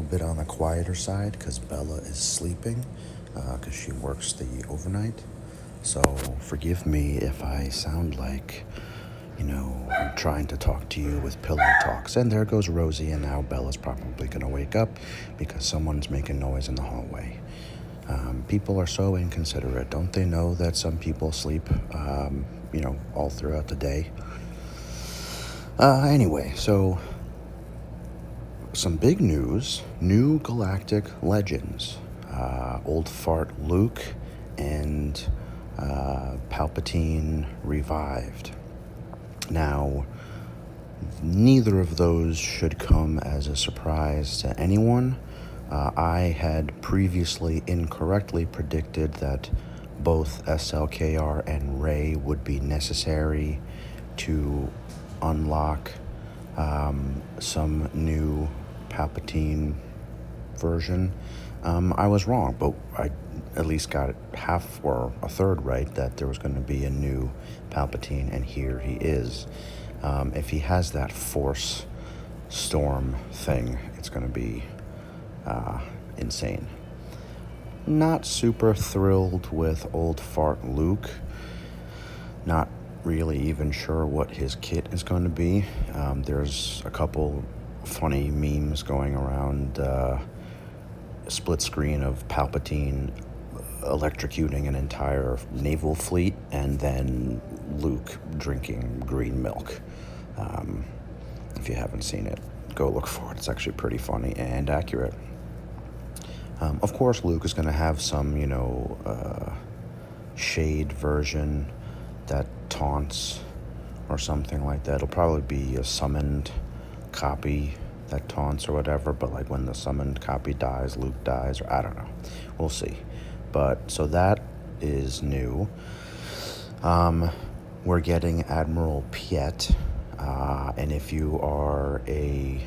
little bit on the quieter side because Bella is sleeping because she works the overnight. So forgive me if I sound like, I'm trying to talk to you with pillow talks. And there goes Rosie, and now Bella's probably going to wake up because someone's making noise in the hallway. People are so inconsiderate. Don't they know that some people sleep, all throughout the day? Anyway, so some big news, new Galactic legends. Old Fart Luke and Palpatine revived. Now, neither of those should come as a surprise to anyone. I had previously incorrectly predicted that both SLKR and Rey would be necessary to unlock some new Palpatine version. I was wrong, but I at least got half or a third right that there was going to be a new Palpatine, and here he is. If he has that Force storm thing, it's going to be insane. Not super thrilled with old fart Luke. Not really even sure what his kit is going to be. There's a couple funny memes going around, split screen of Palpatine electrocuting an entire naval fleet and then Luke drinking green milk. If you haven't seen it, go look for it. It's actually pretty funny and accurate. Of course, Luke is going to have some, shade version that taunts or something like that. It'll probably be a summoned copy that taunts or whatever, but like when the summoned copy dies, Luke dies, or I don't know. We'll see. But so that is new. We're getting Admiral Piet, and if you are a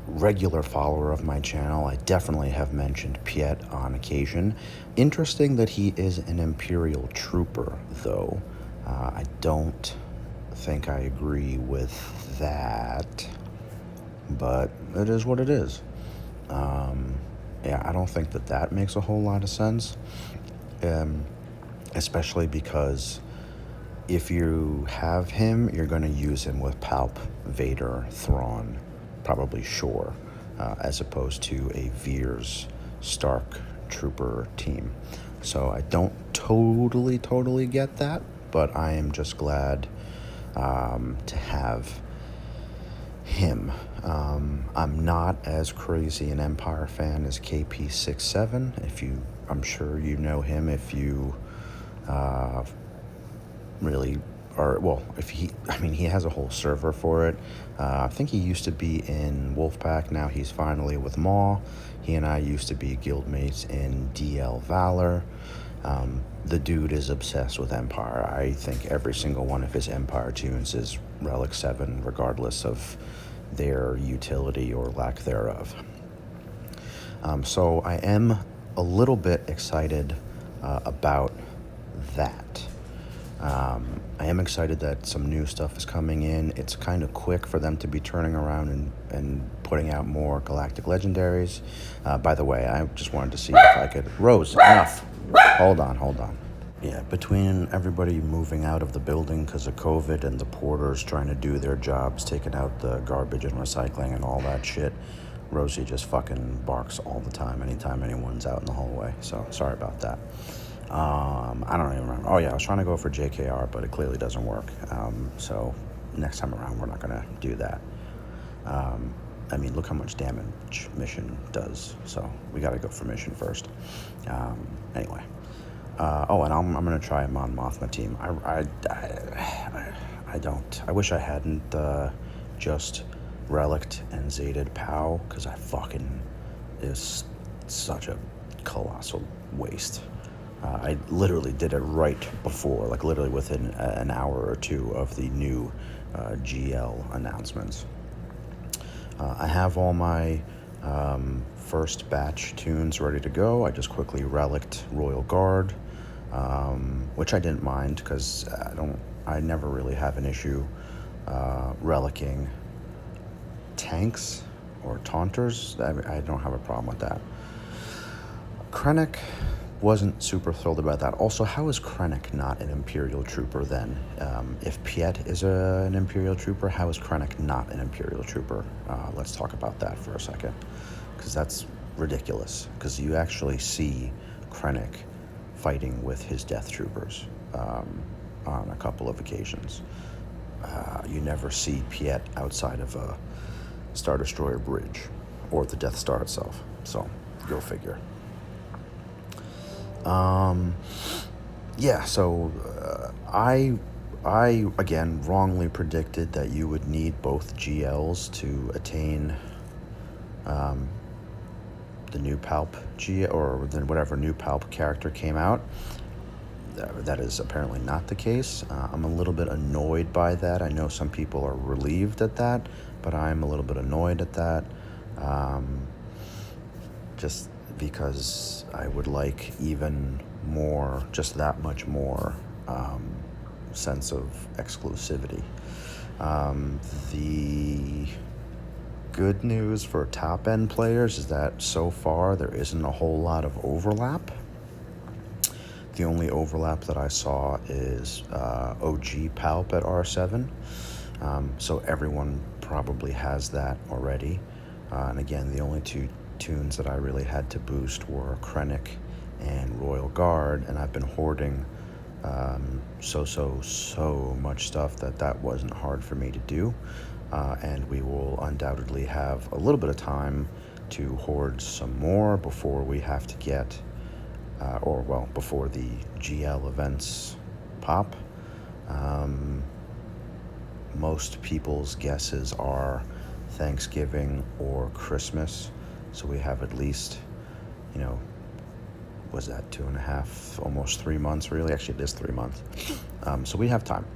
regular follower of my channel, I definitely have mentioned Piet on occasion. Interesting that he is an Imperial trooper, though. I don't think I agree with that, but it is what it is. I don't think that makes a whole lot of sense, especially because if you have him, you're going to use him with Palp, Vader, Thrawn, probably Shore, as opposed to a Veers Stark trooper team. So I don't totally get that, but I am just glad to have him. I'm not as crazy an Empire fan as KP67. I'm sure you know him if you really are. Well, he has a whole server for it. I think he used to be in Wolfpack. Now he's finally with Maw. He and I used to be guildmates in DL Valor. The dude is obsessed with Empire. I think every single one of his Empire tunes is Relic 7, regardless of their utility or lack thereof. So I am a little bit excited about that. I am excited that some new stuff is coming in. It's kind of quick for them to be turning around and putting out more Galactic Legendaries. By the way, I just wanted to see if I could... Rose, enough. Hold on. Yeah, between everybody moving out of the building because of COVID and the porters trying to do their jobs, taking out the garbage and recycling and all that shit, Rosie just fucking barks all the time anytime anyone's out in the hallway. So, sorry about that. I don't even remember. Oh yeah, I was trying to go for JKR, but it clearly doesn't work. So next time around, we're not going to do that. Look how much damage Mission does. So we got to go for Mission first. Anyway. And I'm going to try a Mon Mothma team. I wish I hadn't just Reliced and Zated Pow, because is such a colossal waste. I literally did it right before, like literally within an hour or two of the new GL announcements. I have all my first batch tunes ready to go. I just quickly reliced Royal Guard, which I didn't mind because I never really have an issue relicking tanks or taunters. I don't have a problem with that. Krennic wasn't super thrilled about that. Also, how is Krennic not an Imperial trooper then? If Piet is an Imperial trooper, how is Krennic not an Imperial trooper? Let's talk about that for a second, because that's ridiculous. Because you actually see Krennic fighting with his Death Troopers on a couple of occasions. You never see Piet outside of a Star Destroyer bridge or the Death Star itself. So, go figure. Yeah, so I again wrongly predicted that you would need both GLs to attain the new Palp GL, or then whatever new Palp character came out. That is apparently not the case. I'm a little bit annoyed by that. I know some people are relieved at that, but I'm a little bit annoyed at that. Just because I would like even more, just that much more sense of exclusivity. The good news for top-end players is that so far there isn't a whole lot of overlap. The only overlap that I saw is OG Palp at R7. So everyone probably has that already. And again, the only two tunes that I really had to boost were Krennic and Royal Guard, and I've been hoarding so much stuff that wasn't hard for me to do. And we will undoubtedly have a little bit of time to hoard some more before we have to get before the GL events pop. Most people's guesses are Thanksgiving or Christmas, so we have at least, was that 2.5, almost 3 months, really? Actually, it is 3 months. So we have time.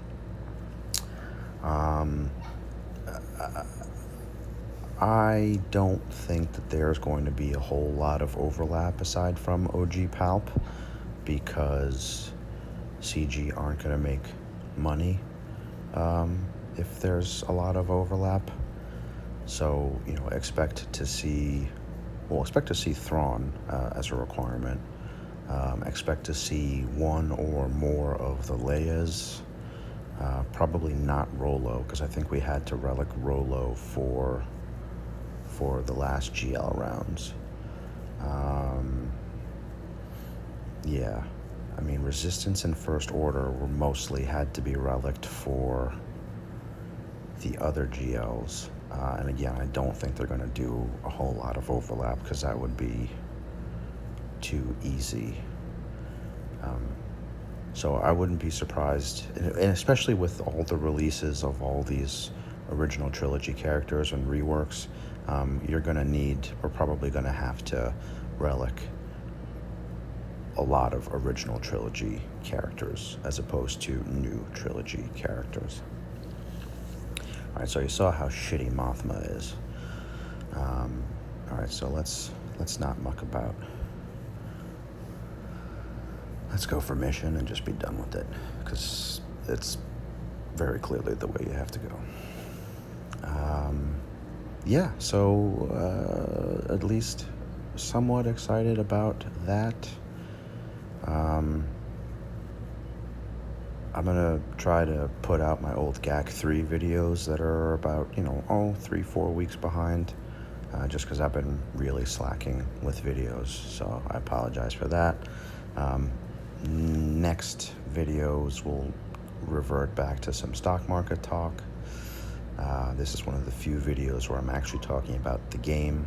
I don't think that there's going to be a whole lot of overlap aside from OG Palp, because CG aren't going to make money if there's a lot of overlap. So, expect to see Thrawn as a requirement. Expect to see one or more of the Leias. Probably not Rolo, because I think we had to relic Rolo for the last GL rounds. Yeah, I mean, Resistance and First Order were mostly had to be relicked for the other GLs. And again, I don't think they're going to do a whole lot of overlap, because that would be too easy. So I wouldn't be surprised, and especially with all the releases of all these original trilogy characters and reworks, we're probably going to have to relic a lot of original trilogy characters as opposed to new trilogy characters. Alright, so you saw how shitty Mothma is. Alright, so let's not muck about. Let's go for mission and just be done with it, because it's very clearly the way you have to go. Yeah, so at least somewhat excited about that. I'm gonna try to put out my old GAC 3 videos that are about 3-4 weeks behind, just because I've been really slacking with videos, so I apologize for that. Next videos will revert back to some stock market talk. This is one of the few videos where I'm actually talking about the game.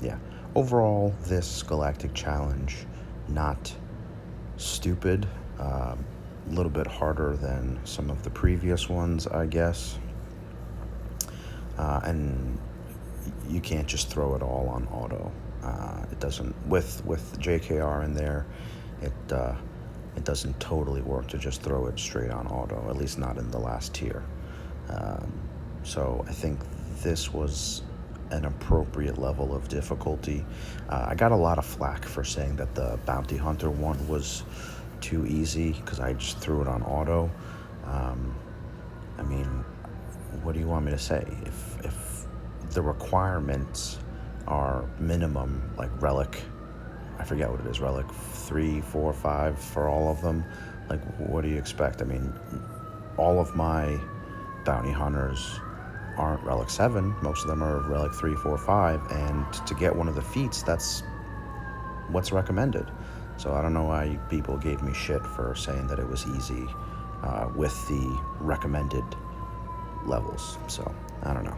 Yeah, overall, this Galactic Challenge, not stupid. A little bit harder than some of the previous ones, I guess. And you can't just throw it all on auto. It doesn't, with JKR in there, it doesn't totally work to just throw it straight on auto, at least not in the last tier. So I think this was an appropriate level of difficulty. I got a lot of flack for saying that the Bounty Hunter one was too easy, because I just threw it on auto. I mean, what do you want me to say? If the requirements are minimum, like relic, I forget what it is, relic 3, 4, 5 for all of them. Like, what do you expect? I mean, all of my bounty hunters aren't relic 7. Most of them are relic 3, 4, 5. And to get one of the feats, that's what's recommended. So I don't know why people gave me shit for saying that it was easy with the recommended levels. So I don't know.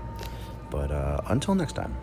But until next time.